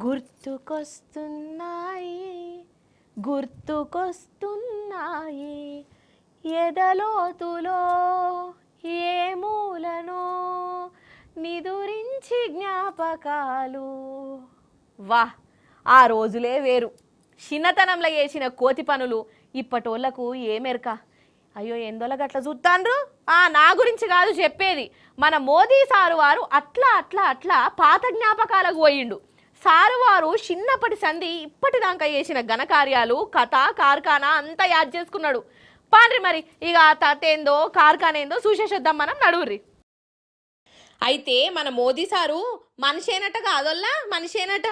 గుర్తుకొస్తున్నాయి గుర్తుకొస్తున్నాయి ఎదలోతులో ఏ మూలనో నిదురించి జ్ఞాపకాలు. వా, ఆ రోజులే వేరు. చిన్నతనంలో చేసిన కోతి పనులు ఇప్పటోళ్లకు ఏమెరక. అయ్యో ఎందోల గట్ల చూస్తాండ్రు. నా గురించి కాదు చెప్పేది, మన మోదీ సారు వారు అట్లా అట్లా అట్లా పాత జ్ఞాపకాలకు పోయిండు. సారు వారు చిన్నప్పటి సంధి ఇప్పటిదాకా చేసిన ఘనకార్యాలు కథ కార్ఖానా అంతా యాద్ చేసుకున్నాడు. పాండ్రి మరి ఇక తతేందో కార్ఖానా ఏందో చూసేసేద్దాం మనం, నడువుర్రి. అయితే మన మోదీ సారు మనిషేనట కాదల్లా, మనిషేనట.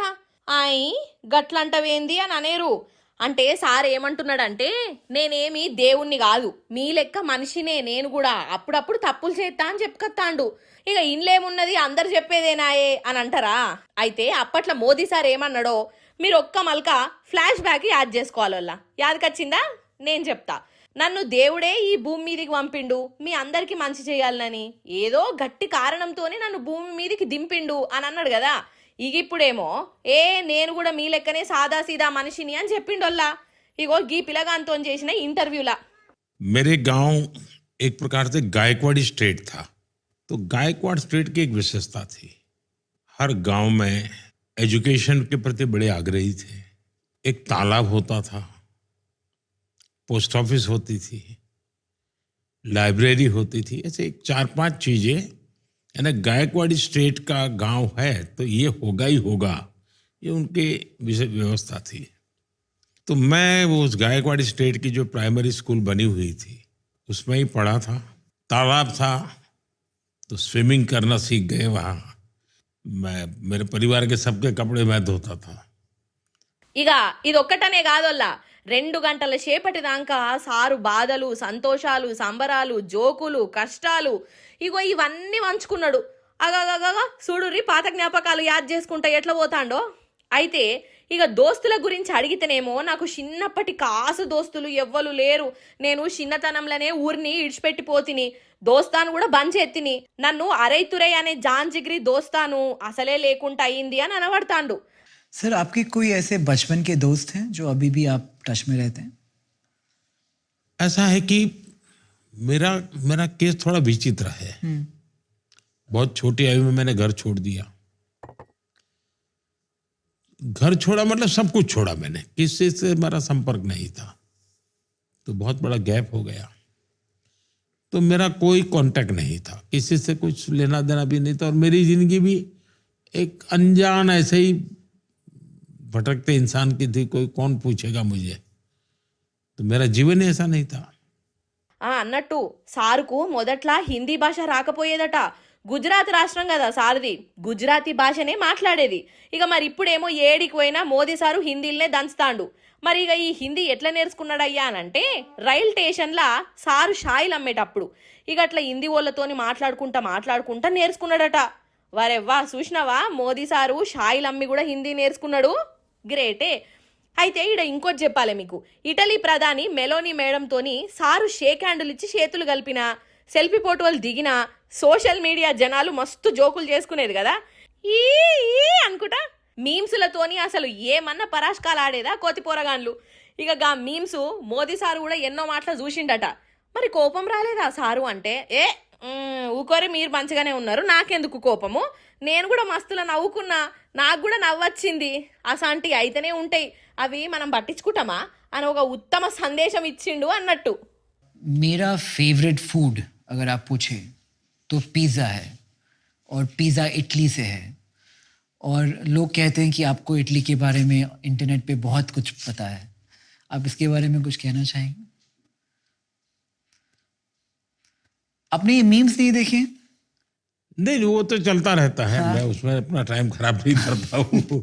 అయి గట్లంటవేంది అని అనేరు. అంటే సార్ ఏమంటున్నాడంటే, నేనేమి దేవుణ్ణి కాదు, మీ లెక్క మనిషినే నేను కూడా, అప్పుడప్పుడు తప్పులు చేస్తా అని చెప్పుకొత్తాండు. ఇక ఇండ్లేమున్నది అందరు చెప్పేదేనాయే అని అంటారా. అయితే అప్పట్లో మోదీ సార్ ఏమన్నాడో మీరు ఒక్క మల్క ఫ్లాష్ బ్యాక్ యాద్ చేసుకోవాలల్లా. యాదకొచ్చిందా? నేను చెప్తా. నన్ను దేవుడే ఈ భూమి మీదికి పంపిండు మీ అందరికి మంచి చేయాలని, ఏదో గట్టి కారణంతోనే నన్ను భూమి మీదికి దింపిండు అని అన్నాడు కదా. ఇక ఇప్పుడేమో నేను కూడా మీ లెక్కనే సాదా సీదా మనిషిని అని చెప్పిండోల్లా. ఇగో గీ పిలగాంతో చేసిన ఇంటర్వ్యూలా. मेरे गांव एक प्रकार से गायकवाड़ी स्टेट था, तो गायकवाड़ स्टेट की एक विशेषता थी, हर गांव में एजुकेशन के प्रति बड़े आग्रही थे. एक तालाब होता था, पोस्ट ऑफिस होती थी, लाइब्रेरी होती थी, ऐसे 4-5 चीजें. यानी गायकवाड़ी स्टेट का गांव है तो ये होगा ही होगा, ये उनके व्यवस्था थी. तो मैं वो उस गायकवाड़ी स्टेट की जो प्राइमरी स्कूल बनी हुई थी उसमें ही पढ़ा था. तालाब था तो स्विमिंग करना सीख गए वहाँ. मैं मेरे परिवार के सबके कपड़े मैं धोता था. ఇక ఇదొక్కటనే కాదల్లా, 2 గంటల సేపటి దాకా సారు బాధలు సంతోషాలు సంబరాలు జోకులు కష్టాలు ఇగో ఇవన్నీ వంచుకున్నాడు. అగగగగా చూడుర్రి పాత జ్ఞాపకాలు యాద్ చేసుకుంటా ఎట్లా పోతాండో. అయితే ఇక దోస్తుల గురించి అడిగితేనేమో నాకు చిన్నప్పటి కాసు దోస్తులు ఎవ్వరు లేరు, నేను చిన్నతనంలోనే ఊరిని ఇడిచిపెట్టిపోతిని, దోస్తాను కూడా బంద్ చేతిని, నన్ను అరైతురై అనే జాన్ జిగ్రీ దోస్తాను అసలే లేకుండా అయింది అని అనబడతాండు. सर आपके कोई ऐसे बचपन के दोस्त हैं जो अभी भी आप टच में रहते हैं? ऐसा है कि मेरा मेरा केस थोड़ा विचित्र है. बहुत छोटी आयु में मैंने घर छोड़ दिया. घर छोड़ा मतलब सब कुछ छोड़ा मैंने, किसी से मेरा संपर्क नहीं था, तो बहुत बड़ा गैप हो गया. तो मेरा कोई कांटेक्ट नहीं था, किसी से कुछ लेना देना भी नहीं था, और मेरी जिंदगी भी एक अनजान ऐसे ही भटकते इंसान की थी. कोई कौन पूछेगा मुझे, तो मेरा जीवन ऐसा नहीं था. అన్నట్టు సారుకు మొదట్లా హిందీ భాష రాకపోయేదట. గుజరాత్ రాష్ట్రం కదా సారది, గుజరాతీ భాషనే మాట్లాడేది. ఇక మరి ఇప్పుడేమో ఏడికి పోయినా మోదీ సారు హిందీలనే దంచుతాండు. మరి ఇక ఈ హిందీ ఎట్లా నేర్చుకున్నాడయ్యా అని అంటే, రైల్ స్టేషన్లా సారు షాయిలు అమ్మేటప్పుడు ఇక అట్లా హిందీ వాళ్ళతోని మాట్లాడుకుంటా నేర్చుకున్నాడట. వరెవ్వా, చూసినావా మోదీ సారు షాయిలు అమ్మి కూడా హిందీ నేర్చుకున్నాడు, గ్రేటే. అయితే ఈడ ఇంకోటి చెప్పాలి మీకు. ఇటలీ ప్రధాని మెలోనీ మేడంతోని సారు షేక్ హ్యాండులు ఇచ్చి చేతులు కలిపిన, సెల్ఫీ ఫోటోలు దిగిన సోషల్ మీడియా జనాలు మస్తు జోకులు చేసుకునేది కదా. ఈ అనుకుంటా మీమ్స్లతోని అసలు ఏమన్నా పరాష్కాలు ఆడేదా కోతి పోరగాన్లు. ఇక గా మీమ్స్ మోదీ సారు కూడా ఎన్నో మాటలు చూసిండట. మరి కోపం రాలేదా సారు అంటే, ఊకోరే మీరు మంచిగానే ఉన్నారు, నాకెందుకు కోపము, నేను కూడా మస్తులా నవ్వుకున్నా, నాకు కూడా నవ్వొచ్చింది, అసాంటి అయితేనే ఉంటాయి, అవి మనం పట్టించుకుంటామా అని ఒక ఉత్తమ సందేశం ఇచ్చిండు అన్నట్టు. मेरा फेवरेट फूड अगर आप पूछे तो पिज़्ज़ा है, और पिज़्ज़ा इटली से है. और लोग कहते हैं कि आपको इटली के बारे में इंटरनेट पे बहुत कुछ पता है, आप इसके बारे में कुछ कहना चाहेंगे? आपने ये मीम्स नहीं देखे? नहीं, वो तो चलता रहता है. मैं उसमें अपना टाइम खराब नहीं करता हूँ.